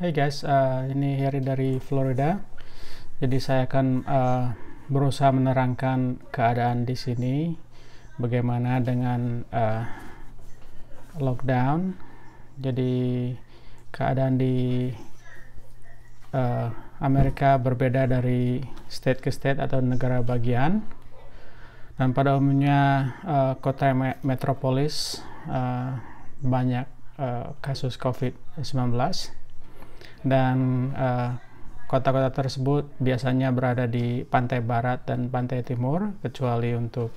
Hey guys, ini Harry dari Florida. Jadi saya akan berusaha menerangkan keadaan di sini, bagaimana dengan lockdown. Jadi keadaan di Amerika berbeda dari state ke state atau negara bagian. Dan pada umumnya kota metropolis banyak kasus COVID-19. Dan kota-kota tersebut biasanya berada di pantai barat dan pantai timur, kecuali untuk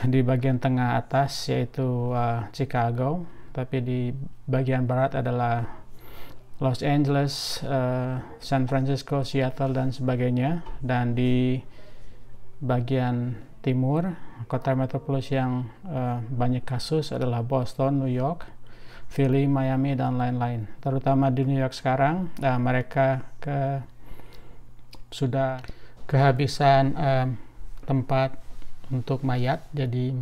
di bagian tengah atas yaitu Chicago, tapi di bagian barat adalah Los Angeles, San Francisco, Seattle dan sebagainya. Dan di bagian timur, kota metropolis yang banyak kasus adalah Boston, New York, Philly, Miami, dan lain-lain. Terutama di New York sekarang, mereka sudah kehabisan tempat untuk mayat, jadi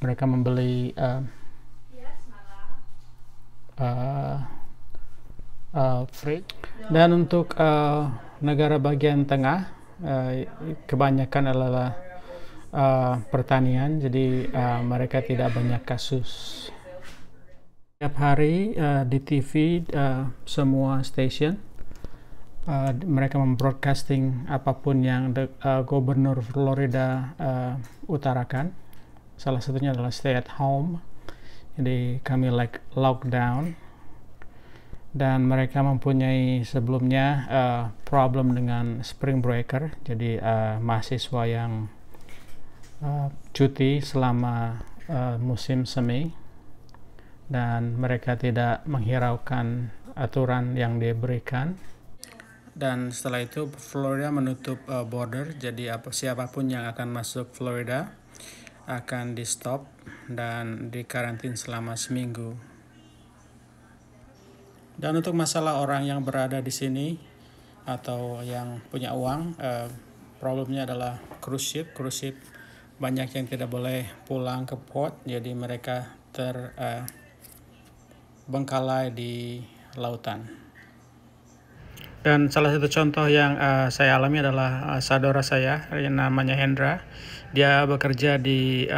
mereka membeli fridge. Dan untuk negara bagian tengah, kebanyakan adalah pertanian, jadi mereka tidak banyak kasus. Setiap hari di TV semua stasiun mereka membroadcasting apapun yang Gubernur Florida utarakan. Salah satunya adalah stay at home. Jadi kami lockdown. Dan mereka mempunyai sebelumnya problem dengan spring breaker. Jadi mahasiswa yang cuti selama musim semi. Dan mereka tidak menghiraukan aturan yang diberikan. Dan setelah itu Florida menutup border, jadi siapapun yang akan masuk Florida akan di stop dan dikarantin selama seminggu. Dan untuk masalah orang yang berada di sini atau yang punya uang, problemnya adalah cruise ship banyak yang tidak boleh pulang ke port, jadi mereka terbengkalai di lautan. Dan salah satu contoh yang saya alami adalah saudara saya yang namanya Hendra. Dia bekerja di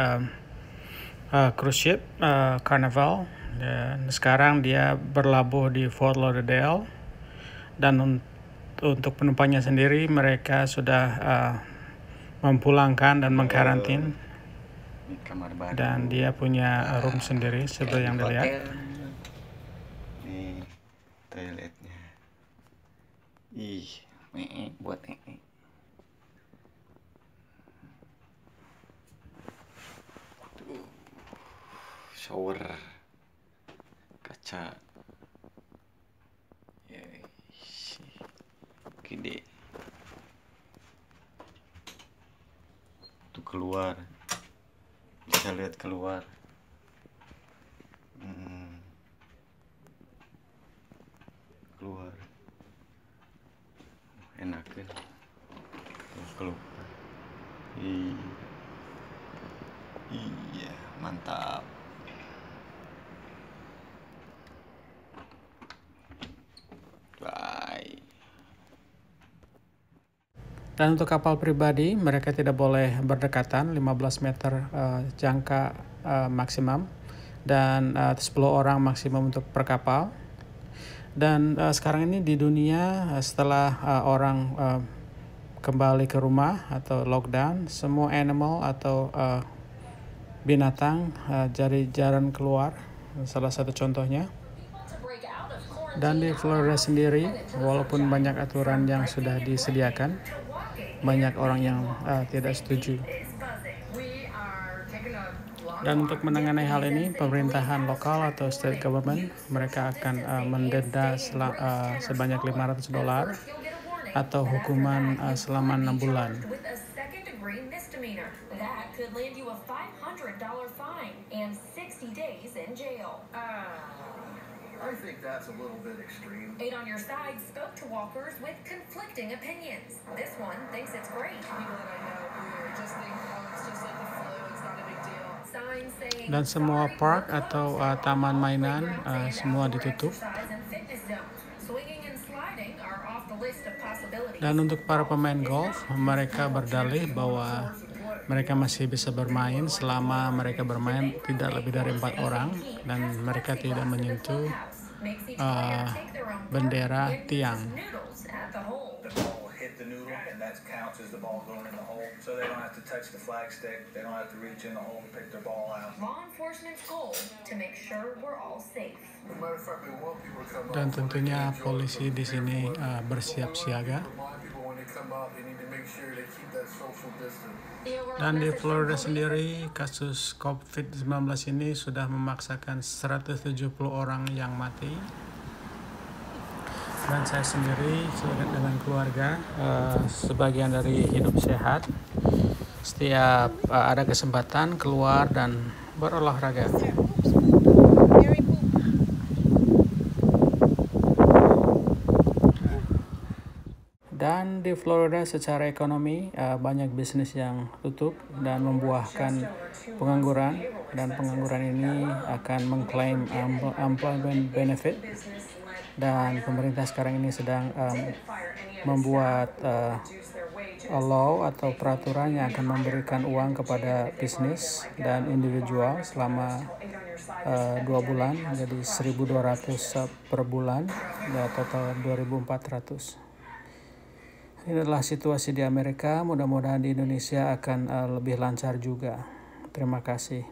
cruise ship Carnival, dan sekarang dia berlabuh di Fort Lauderdale. Dan untuk penumpangnya sendiri, mereka sudah mempulangkan dan mengkarantin. Dan dia punya room sendiri seperti yang dilihat. Nih toiletnya. Ih, buat shower kaca gede tuh, keluar bisa lihat keluar. Keluar enak kan keluar. Iya mantap. Bye. Dan untuk kapal pribadi, mereka tidak boleh berdekatan, 15 meter jangka maksimum, dan 10 orang maksimum untuk per kapal. Dan sekarang ini di dunia, setelah orang kembali ke rumah atau lockdown, semua animal atau binatang jadi jarang keluar, salah satu contohnya. Dan di Florida sendiri, walaupun banyak aturan yang sudah disediakan, banyak orang yang tidak setuju. Dan untuk menangani hal ini, pemerintahan lokal atau state government, mereka akan mendenda sebanyak $500 atau hukuman selama 6 bulan. I think that's a little bit extreme. 8 on your side spoke to walkers with conflicting opinions. This one thinks it's great. People that I know who just think, oh, it's just like the flu, it's not a big deal. Dan semua park atau taman mainan semua ditutup. list of possibilities. Dan untuk para pemain golf, mereka berdalih bahwa mereka masih bisa bermain selama mereka bermain tidak lebih dari 4 orang dan mereka tidak menyentuh bendera tiang. The ball will hit the noodle, and that counts as the ball going in the hole. So they don't have to touch the flagstick. They don't have to reach in the hole and pick their ball out. Law enforcement's goal to make sure we're all safe. Dan tentunya polisi di sini bersiap siaga. Dan di Florida sendiri, kasus COVID-19 ini sudah memaksakan 170 orang yang mati. Dan saya sendiri dengan keluarga, sebagian dari hidup sehat, setiap ada kesempatan keluar dan berolahraga. Dan di Florida secara ekonomi banyak bisnis yang tutup dan membuahkan pengangguran, dan pengangguran ini akan mengklaim employment benefit, dan pemerintah sekarang ini sedang membuat law atau peraturan yang akan memberikan uang kepada bisnis dan individual selama 2 bulan, jadi 1.200 per bulan, ya total 2.400. Ini adalah situasi di Amerika, mudah-mudahan di Indonesia akan lebih lancar juga. Terima kasih.